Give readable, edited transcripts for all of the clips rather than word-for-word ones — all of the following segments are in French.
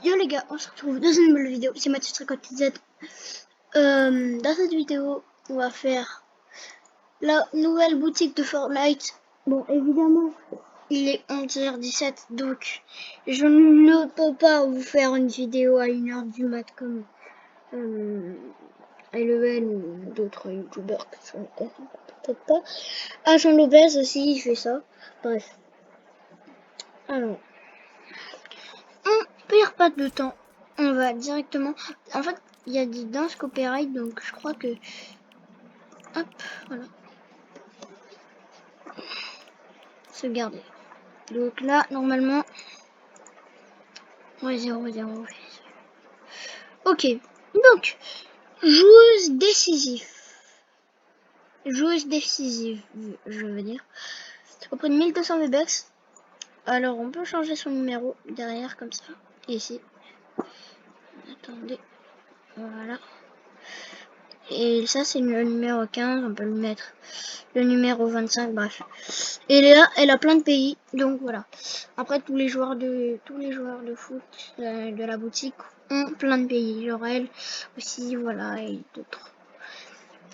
Yo les gars, on se retrouve dans une nouvelle vidéo, c'est Mathieu50Z. Dans cette vidéo, on va faire la nouvelle boutique de Fortnite. Bon, évidemment, il est 11h17, donc je ne peux pas vous faire une vidéo à 1h du mat comme Eleven ou d'autres youtubeurs que je ne connais peut-être pas. Agent Lopez aussi, il fait ça. Bref. Alors, on perd pas de temps. On va directement. En fait, il y a des danses copyright, donc je crois que. Hop, voilà. Sauvegarder. Donc là, normalement. Ouais, 0, 0. Ok. Donc, joueuse décisive. Joueuse décisive, je veux dire. Auprès de 1200 V-Bucks. Alors, on peut changer son numéro derrière, comme ça. Ici. Attendez. Voilà. Et ça, c'est le numéro 15. On peut le mettre le numéro 25, bref. Et là, elle a plein de pays, donc voilà. Après, tous les joueurs de foot de la boutique ont plein de pays. Genre elle aussi, voilà, et d'autres.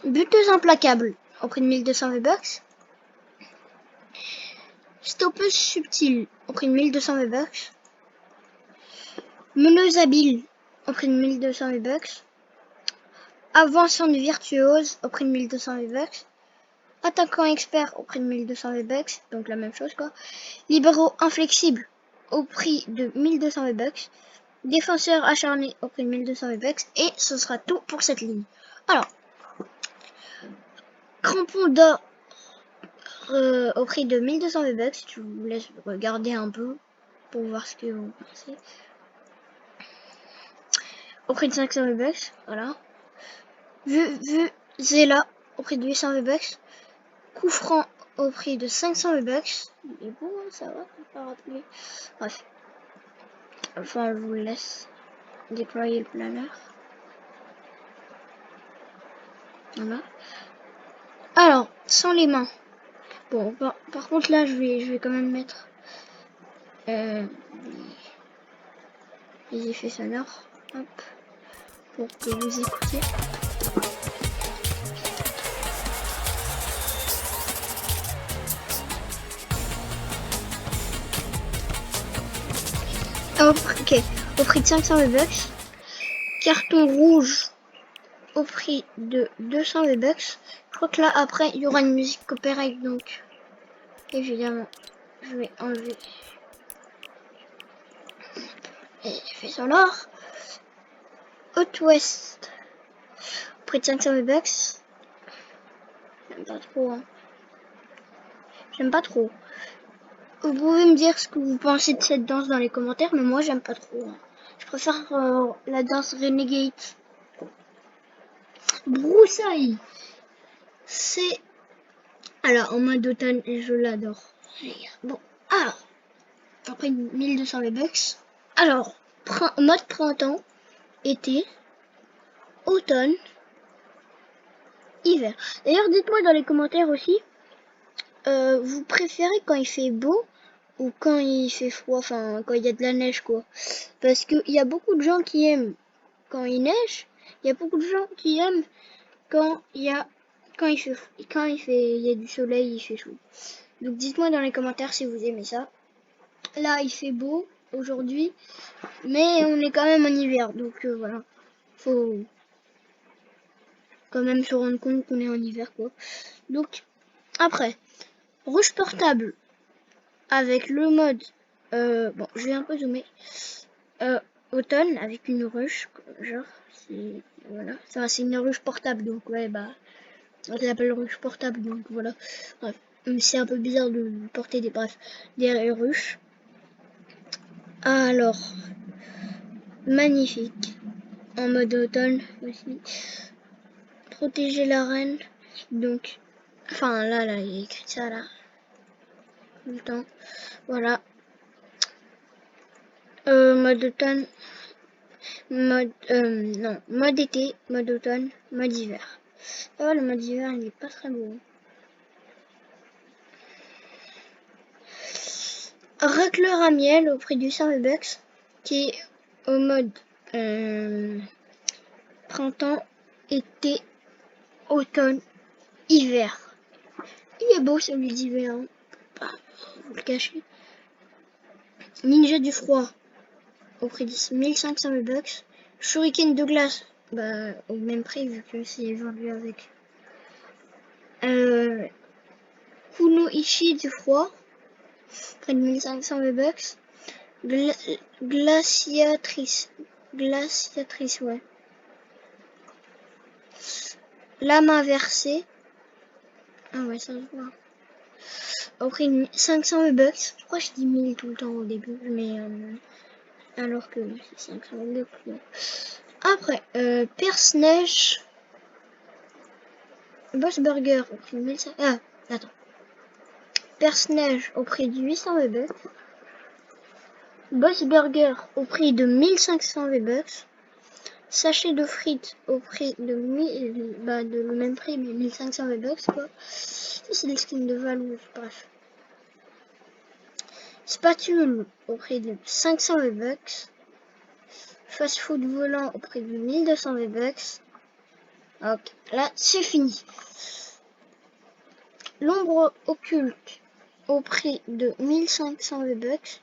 Buteuse implacable, au prix de 1200 V-Bucks. Stoppeuse subtile, au prix de 1200 V-Bucks. Meneuse habile, au prix de 1200 V-Bucks. Avançante virtuose, au prix de 1200 V-Bucks. Attaquant expert au prix de 1200 V-Bucks, donc la même chose quoi. Libéraux inflexible au prix de 1200 V-Bucks. Défenseur acharné au prix de 1200 V-Bucks. Et ce sera tout pour cette ligne. Alors, crampon d'or au prix de 1200 V-Bucks. Je vous laisse regarder un peu pour voir ce que vous pensez. Au prix de 500 V-Bucks, voilà. Vu Zela au prix de 800 V-Bucks. Coup franc au prix de 500 V-Bucks. Mais bon, ça va, pas rappeler. Bref. Enfin, je vous laisse déployer le planeur. Voilà. Alors, sans les mains. Bon, par contre, là, je vais quand même mettre les effets sonores. Hop. Pour que vous écoutiez. Ok. Au prix de 500 V-Bucks. Carton rouge au prix de 200 V-Bucks. Je crois que là, après, il y aura une musique copyright, donc évidemment, je vais enlever les effets sonores. Hot West au prix de 500 V-Bucks. J'aime pas trop, hein. J'aime pas trop. Vous pouvez me dire ce que vous pensez de cette danse dans les commentaires, mais moi j'aime pas trop, hein. Je préfère la danse Renegade. Broussailles. C'est... Alors, en mode automne, je l'adore. Bon, alors, après 1200 V-Bucks. Alors, mode printemps, été, automne, hiver. D'ailleurs, dites-moi dans les commentaires aussi, vous préférez quand il fait beau ou quand il fait froid, enfin quand il y a de la neige quoi. Parce qu'il y a beaucoup de gens qui aiment quand il neige, il y a beaucoup de gens qui aiment quand il y a du soleil, il fait chaud. Donc dites-moi dans les commentaires si vous aimez ça. Là il fait beau aujourd'hui, mais on est quand même en hiver, donc voilà. Faut quand même se rendre compte qu'on est en hiver quoi. Donc après, rouge portable avec le mode bon, je vais un peu zoomer. Automne avec une ruche, genre, voilà. Ça, c'est une ruche portable, donc ouais, bah, on l'appelle ruche portable, donc voilà. Bref, c'est un peu bizarre de porter des ruches. Alors, magnifique. En mode automne aussi. Protéger la reine, donc, enfin là, il y a écrit ça là, tout le temps. Voilà. Mode automne. Mode été, mode automne, mode hiver. Oh, le mode hiver, il est pas très beau. Racleur à miel au prix du 100 V-Bucks, qui est au mode printemps, été, automne, hiver. Il est beau celui d'hiver, hein. Pas vous le cacher. Ninja du froid au prix de 1500 V-Bucks. Shuriken de glace, bah au même prix vu que c'est vendu avec. Kunoichi du froid, près de 1500 V-Bucks. Glaciatrice, ouais. Lame inversée. Ah ouais, ça se voit. Au prix de 500 V-Bucks. Pourquoi je dis 1000 tout le temps au début, mais alors que c'est 500 V-Bucks. Ouais. Après, Perce-Neige. Boss Burger au prix de 1500. Ah, attends. Perce-Neige au prix de 800 V-Bucks. Boss Burger au prix de 1500 V-Bucks. Sachet de frites au prix de 1000, bah de le même prix mais 1500 V-Bucks quoi. Ça c'est le skin de Valou, bref. Spatule au prix de 500 V-Bucks. Fast food volant au prix de 1200 V-Bucks. Ok, là c'est fini. L'ombre occulte au prix de 1500 V-Bucks.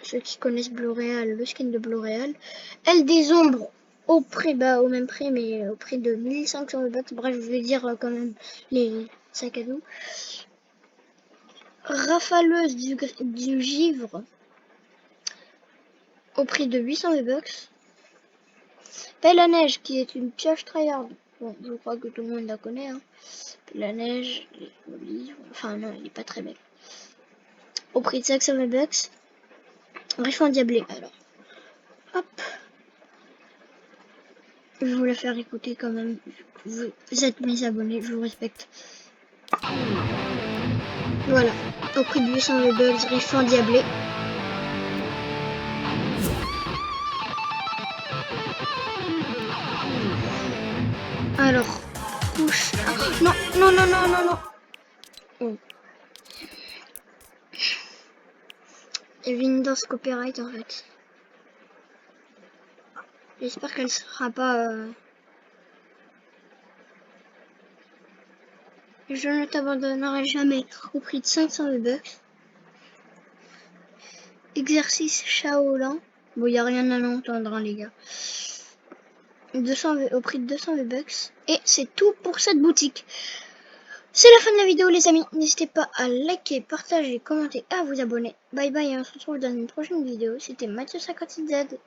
Ceux qui connaissent Bloréal, le skin de Bloréal. Elle des ombres au prix, bah au même prix, mais au prix de 1500 V-Bucks. Bref, je vais dire quand même les sacs à dos. Rafaleuse du givre au prix de 800 V-Bucks. Pelle à neige qui est une pioche tryhard. Bon, je crois que tout le monde la connaît. Hein. Pelle à neige, enfin non, elle est pas très belle. Au prix de 500 V-Bucks. Bref, endiablé alors. Hop. Je vais vous la faire écouter quand même. Vous êtes mes abonnés, je vous respecte. Voilà, au prix de 800 V-Bucks, riff endiablé. Alors, couche. Non, non, non, non, non, non. Oh. Windows Copyright en fait. J'espère qu'elle sera pas. Je ne t'abandonnerai jamais au prix de 500 V-Bucks. Exercice Shaolin. Bon, il n'y a rien à entendre, hein, les gars. 200 au prix de 200 V-Bucks. Et c'est tout pour cette boutique. C'est la fin de la vidéo, les amis. N'hésitez pas à liker, partager, commenter, à vous abonner. Bye bye et on se retrouve dans une prochaine vidéo. C'était Mathieu 56Z.